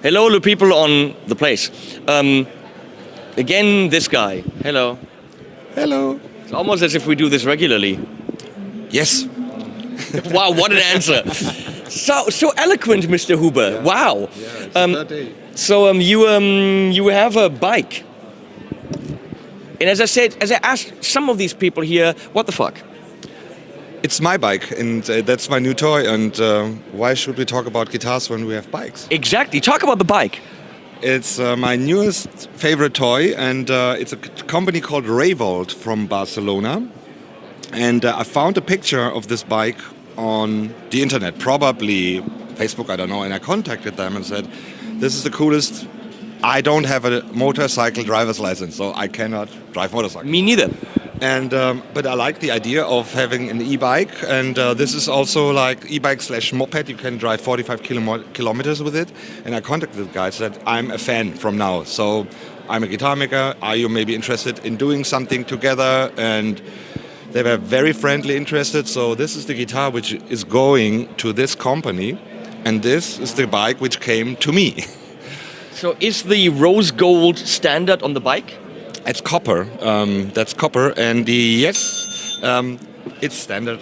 Hello to people on the place. Again, this guy. Hello. Hello. It's almost as if we do this regularly. Yes. Wow, what an answer. So eloquent, Mr. Huber. Yeah. Wow. Yeah, it's the third day. So you have a bike. And as I asked some of these people here, what the fuck? It's my bike, and that's my new toy. And why should we talk about guitars when we have bikes? Exactly. Talk about the bike. It's my newest favorite toy, and it's a company called Revolt from Barcelona. And I found a picture of this bike on the internet, probably Facebook, I don't know. And I contacted them and said, this is the coolest. I don't have a motorcycle driver's license, so I cannot drive motorcycle. Me neither. And but I like the idea of having an e-bike, and this is also like e-bike/moped. You can drive 45 kilometers with it. And I contacted the guy, said I'm a fan from now, so I'm a guitar maker. Are you maybe interested in doing something together? And they were very friendly, interested. So this is the guitar which is going to this company, and this is the bike which came to me. So is the rose gold standard on the bike? It's copper. That's copper, and it's standard.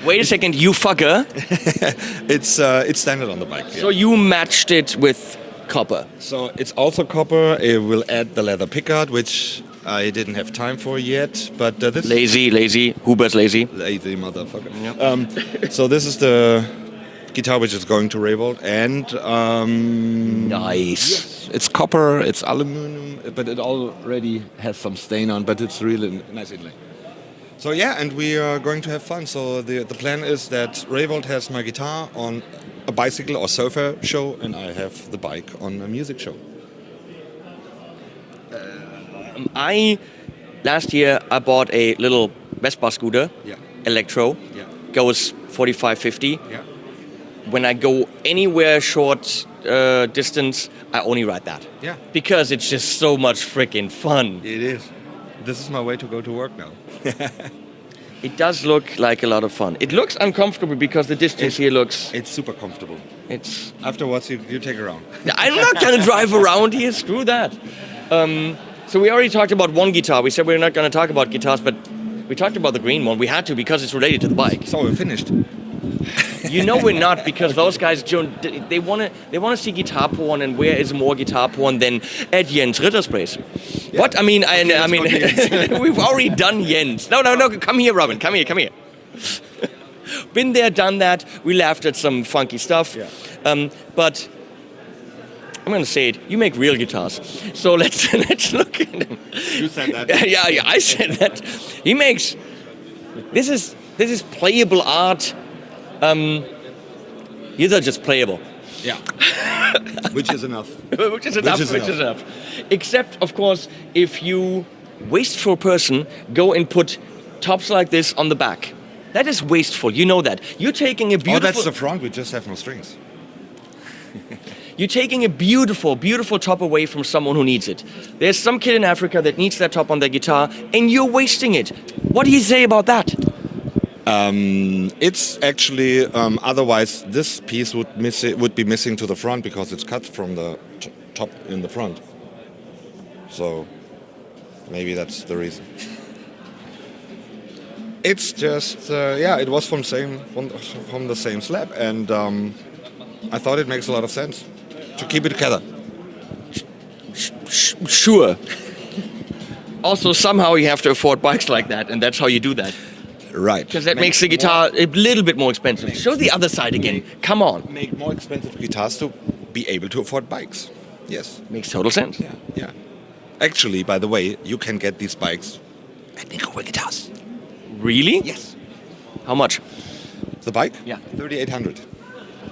Wait a second, you fucker. It's standard on the bike. Yeah. So you matched it with copper. So it's also copper. It will add the leather pickguard, which I didn't have time for yet. But this Lazy. Huber's lazy. lazy motherfucker. Yep. So this is the guitar which is going to Revolt, and Nice. yes, it's copper, it's aluminum, but it already has some stain on, but it's really nice inlay. So yeah, and we are going to have fun. So the plan is that Revolt has my guitar on a bicycle or surfer show, and I have the bike on a music show. Last year I bought a little Vespa scooter, Yeah. electro, Yeah. goes 45, 50. Yeah. When I go anywhere short distance, I only ride that. Yeah. Because it's just so much freaking fun. It is. This is my way to go to work now. It does look like a lot of fun. It looks uncomfortable because the distance here looks... It's super comfortable. It's. Afterwards, you take around. I'm not going to drive around here. Screw that. So we already talked about one guitar. We said we're not going to talk about guitars, but we talked about the green one. We had to because it's related to the bike. So we're finished. You know we're not, because those guys they want to see guitar porn, and where is more guitar porn than at Jens Ritter's place? Yeah. What? I mean, we've already done Jens. No, come here, Robin. Come here. Been there, done that. We laughed at some funky stuff. Yeah. But I'm going to say it. You make real guitars. So let's look at him. You said that. Yeah, I said that. He makes... This is playable art. These are just playable. Yeah. Which is enough. Which is enough. Except, of course, if you, wasteful person, go and put tops like this on the back. That is wasteful. You know that. You're taking a beautiful... Oh, that's the front. We just have no strings. You're taking a beautiful, beautiful top away from someone who needs it. There's some kid in Africa that needs that top on their guitar, and you're wasting it. What do you say about that? It's actually otherwise this piece would be missing to the front because it's cut from the top in the front. So maybe that's the reason. It's just it was from the same slab, and I thought it makes a lot of sense to keep it together. Sure. Also, somehow you have to afford bikes like that, and that's how you do that. Right. Because that makes the guitar a little bit more expensive. Show the other side again. Come on. Make more expensive guitars to be able to afford bikes. Yes. Makes total sense. Yeah. Actually, by the way, you can get these bikes at Nik Huber Guitars. Really? Yes. How much? The bike? Yeah. 3,800.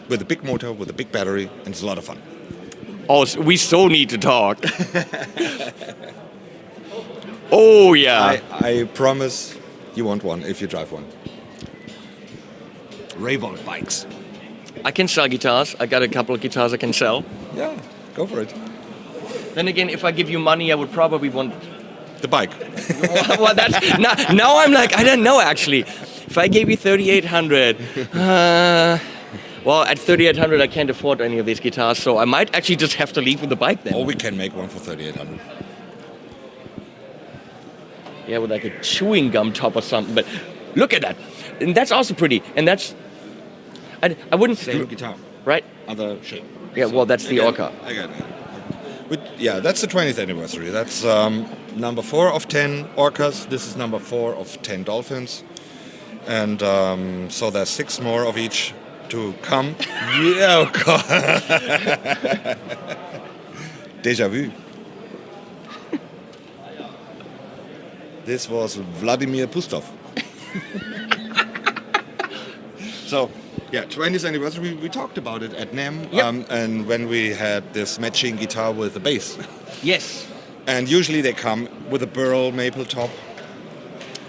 With a big motor, with a big battery, and it's a lot of fun. Oh, we so need to talk. Oh, yeah. I promise you want one if you drive one. Revolt bikes. I can sell guitars. I got a couple of guitars I can sell. Yeah, go for it. Then again, if I give you money, I would probably want... The bike. Well, that's... Now I'm like, I don't know, actually. If I gave you 3,800, Well, at 3,800, I can't afford any of these guitars, so I might actually just have to leave with the bike then. Or we can make one for 3,800. Yeah, with like a chewing gum top or something. But look at that, and that's also pretty. And that's, I wouldn't. Same guitar, right? other shape. Yeah, well, that's the Orca. Again. Yeah, that's the 20th anniversary. That's number 4 of 10 Orcas. This is number 4 of 10 Dolphins. And so there's 6 more of each to come. Yeah, oh God. Deja vu. This was Vladimir Pustov. So, yeah, 20th anniversary, we talked about it at NAMM, Yep. and when we had this matching guitar with the bass. Yes. And usually they come with a burl maple top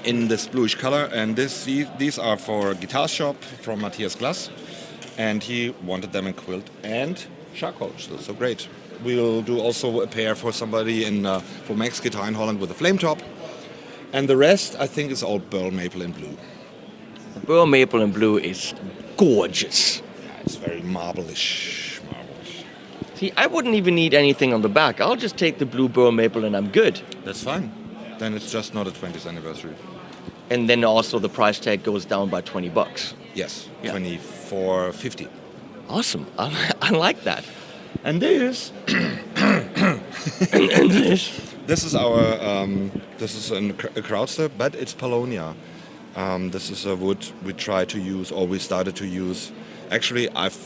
in this bluish color, and these are for Guitar Shop from Matthias Glass, and he wanted them in quilt and charcoal, so great. We'll do also a pair for somebody for Max Guitar in Holland with a flame top, and the rest I think is all burl maple and blue. Burl maple and blue is gorgeous. Yeah, it's very marble-ish. See, I wouldn't even need anything on the back. I'll just take the blue burl maple and I'm good. That's fine. Then it's just not a 20th anniversary. And then also the price tag goes down by $20. Yes, Yeah. $24.50. Awesome. I like that. And this, And this. this is our, this is a Krautster, but it's Paulownia. This is a wood we try to use, or we started to use. Actually, I've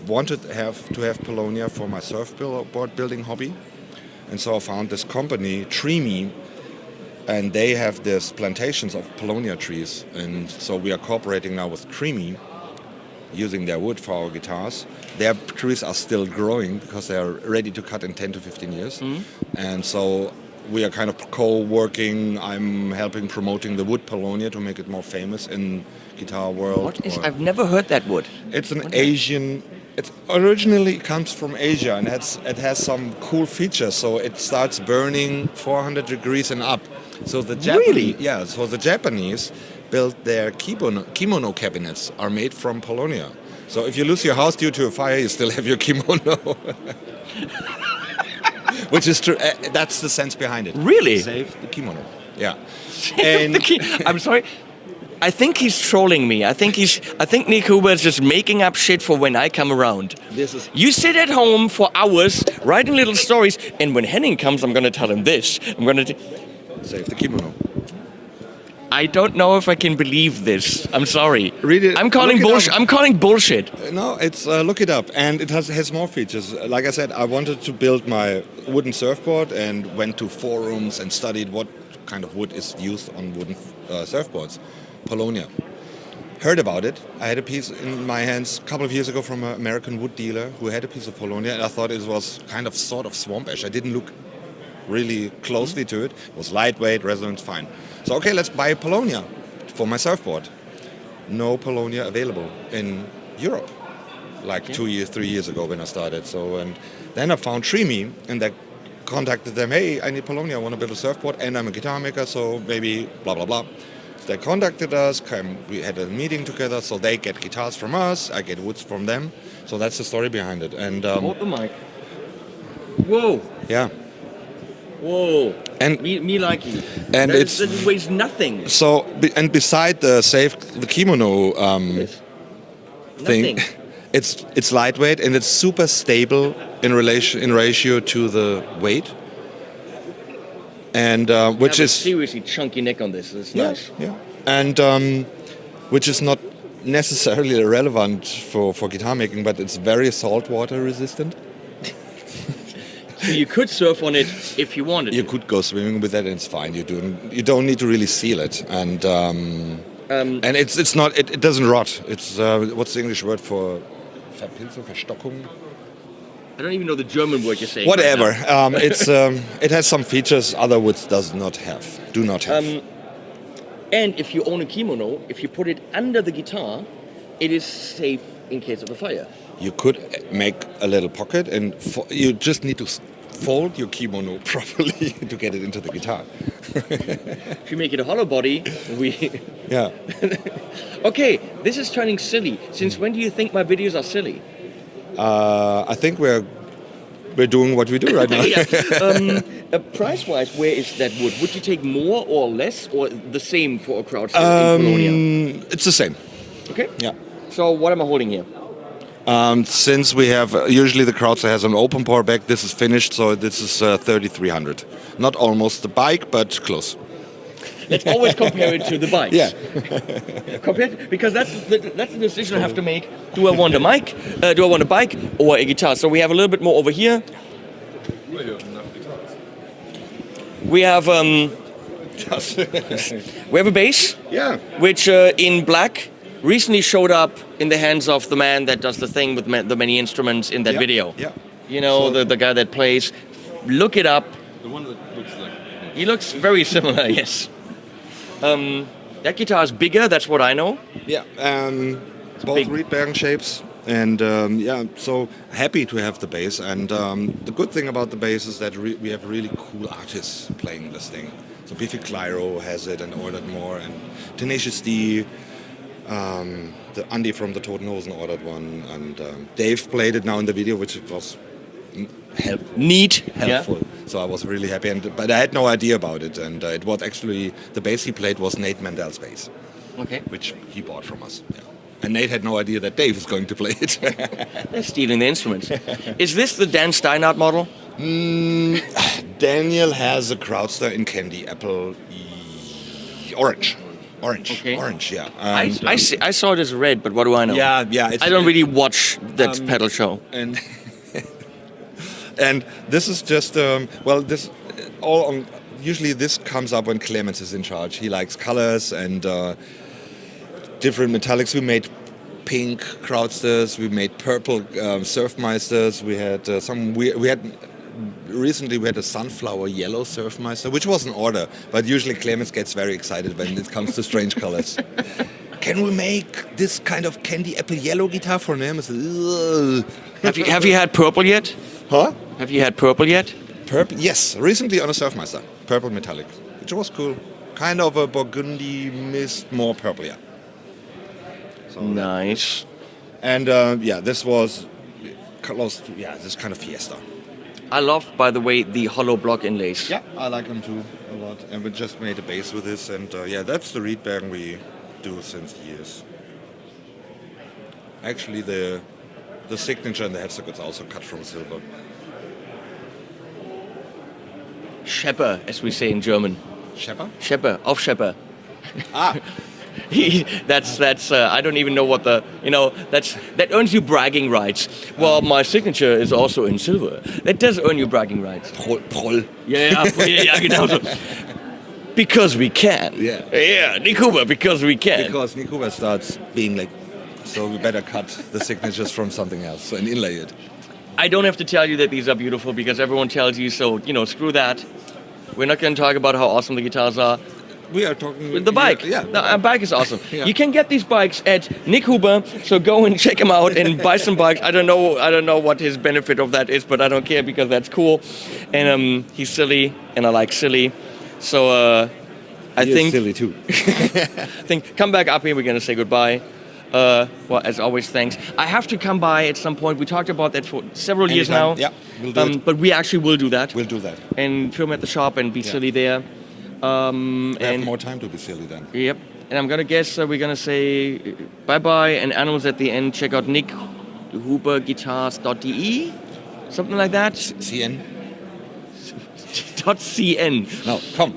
wanted to have Paulownia for my surfboard building hobby, and so I found this company, Tree.me, and they have these plantations of Paulownia trees, and so we are cooperating now with Tree.me, using their wood for our guitars. Their trees are still growing because they are ready to cut in 10 to 15 years, and so we are kind of co-working. I'm helping promoting the wood Paulownia to make it more famous in guitar world. What is? I've never heard that wood. It's an Asian. It originally comes from Asia, and it has some cool features. So it starts burning 400 degrees and up. So the Really? Yeah. So the Japanese built their kimono cabinets are made from Paulownia. So if you lose your house due to a fire, you still have your kimono. Which is true. That's the sense behind it. Really? Save the kimono. Yeah. I'm sorry. I think he's trolling me. I think Nik Huber is just making up shit for when I come around. You sit at home for hours writing little stories, and when Henning comes, I'm going to tell him this. Save the kimono. I don't know if I can believe this. I'm sorry. Read it. I'm calling Look it bullshit. up. I'm calling bullshit. No, it's look it up, and it has more features. Like I said, I wanted to build my wooden surfboard and went to forums and studied what kind of wood is used on wooden surfboards. Paulownia. Heard about it. I had a piece in my hands a couple of years ago from an American wood dealer who had a piece of Paulownia, and I thought it was kind of sort of swamp ash. I didn't look really closely to it. It was lightweight, resonance fine. So okay, let's buy Paulownia for my surfboard. No Paulownia available in Europe, like 3 years ago when I started. So and then I found Tree.me, and I contacted them. Hey, I need Paulownia. I want to build a surfboard, and I'm a guitar maker, so maybe blah blah blah. They contacted us. We had a meeting together. So they get guitars from us. I get woods from them. So that's the story behind it. And Hold the mic. Whoa. yeah. Whoa. And me like you. and It it's weighs nothing. so and beside the kimono thing, Nothing. it's lightweight and it's super stable in ratio to the weight, and which Have a is seriously chunky neck on this. It's yeah, nice. yeah, and which is not necessarily relevant for guitar making, but it's very saltwater resistant. So you could surf on it if you wanted. You could go swimming with that, and it's fine. You don't need to really seal it, and it's not. It doesn't rot. It's what's the English word for Verpilzung, Verstockung? I don't even know the German word you're saying. Whatever. Right now. It has some features other woods do not have. And if you own a kimono, if you put it under the guitar, it is safe in case of a fire. You could make a little pocket, and you just need to fold your kimono properly to get it into the guitar. If you make it a hollow body, Yeah. Okay, this is turning silly. Since when do you think my videos are silly? I think we're doing what we do right now. Price-wise, where is that wood? Would you take more or less or the same for a crowd in Paulownia? It's the same. Okay. Yeah. So what am I holding here? Since we have usually the Crowdster has an open power back, this is finished, so this is 3300. Not almost the bike, but close. Let's always compare it to the bikes. Yeah. Because that's the decision I have to make. Do I want a mic? Do I want a bike or a guitar? So we have a little bit more over here. We have we have a bass. Yeah. Which in black recently showed up in the hands of the man that does the thing with the many instruments in that video. Yeah. You know, the guy that plays. Look it up. The one that looks like... He looks very similar, yes. That guitar is bigger, that's what I know. Yeah. Both big. reed bearing shapes. And so happy to have the bass. And the good thing about the bass is that we have really cool artists playing this thing. So Biffy Clyro has it and ordered more. And Tenacious D. The Andy from the Toten Hosen ordered one, and Dave played it now in the video, which was helpful. Yeah. So I was really happy, but I had no idea about it, and it was actually the bass he played was Nate Mandel's bass, Okay. which he bought from us. Yeah. And Nate had no idea that Dave is going to play it. They're stealing the instruments. Is this the Dan Steinhardt model? Daniel has a Crowdster in candy apple, orange. Okay. Orange, yeah. I saw it as red, but what do I know? Yeah. I don't really watch that pedal show. And and this is just this all on. Usually this comes up when Clemens is in charge. He likes colors and different metallics. We made pink Crowdsters. We made purple Surfmeisters. We had recently we had a sunflower yellow Surfmeister, which was an order, but usually Clemens gets very excited when it comes to strange colors. Can we make this kind of candy apple yellow guitar for him? Have you had purple yet? Huh? Have you had purple yet? Purple? Yes, recently on a Surfmeister. Purple metallic, which was cool. Kind of a burgundy mist, more purple, yeah. So Nice. And this was close to, this kind of Fiesta. I love, by the way, the hollow block inlays. Yeah, I like them too a lot. And we just made a bass with this, and that's the reed bearing we do since years. Actually, the signature and the headstock is also cut from silver. Schepper, as we say in German. Shepper? Schepper, auf Schepper. Ah, That's I don't even know what that earns you bragging rights. Well, my signature is also in silver. That does earn you bragging rights. Proll. Yeah, genau so. Because we can. Yeah. Nik Huber, because we can. Because Nik Huber starts being like, so we better cut the signatures from something else and inlay it. I don't have to tell you that these are beautiful because everyone tells you so. Screw that. We're not going to talk about how awesome the guitars are. We are talking With the bike. Yeah. The bike is awesome. Yeah. You can get these bikes at Nik Huber, so go and check him out and buy some bikes. I don't know what his benefit of that is, but I don't care because that's cool. And he's silly, and I like silly. So I think silly too. come back up here. We're gonna say goodbye. Well, as always, thanks. I have to come by at some point. We talked about that for several years now. Yeah, we'll do it. But we actually will do that. We'll do that. And film at the shop and be silly there. We have And more time to be silly then. yep. And I'm gonna guess we're gonna say bye-bye and animals at the end. Check out nikhuberguitars.de, something like that. CN? .cn. No, come.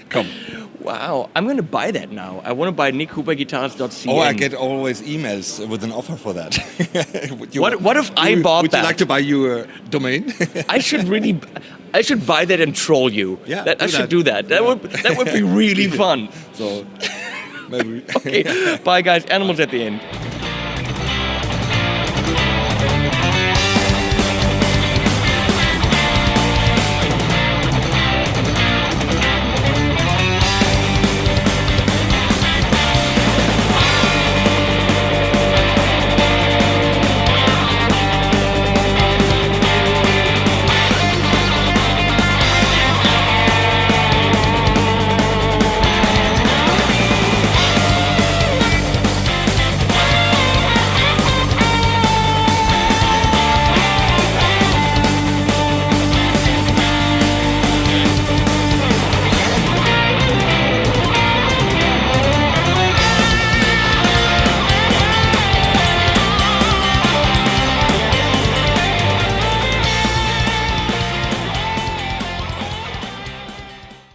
Come. Wow, I'm gonna buy that now. I want to buy nikhuberguitars.cn. Oh, I get always emails with an offer for that. What if I bought would that? Would you like to buy your domain? I should buy that and troll you. Yeah, I should do that. That would be really fun. So maybe. Okay, bye guys. Animals at the end.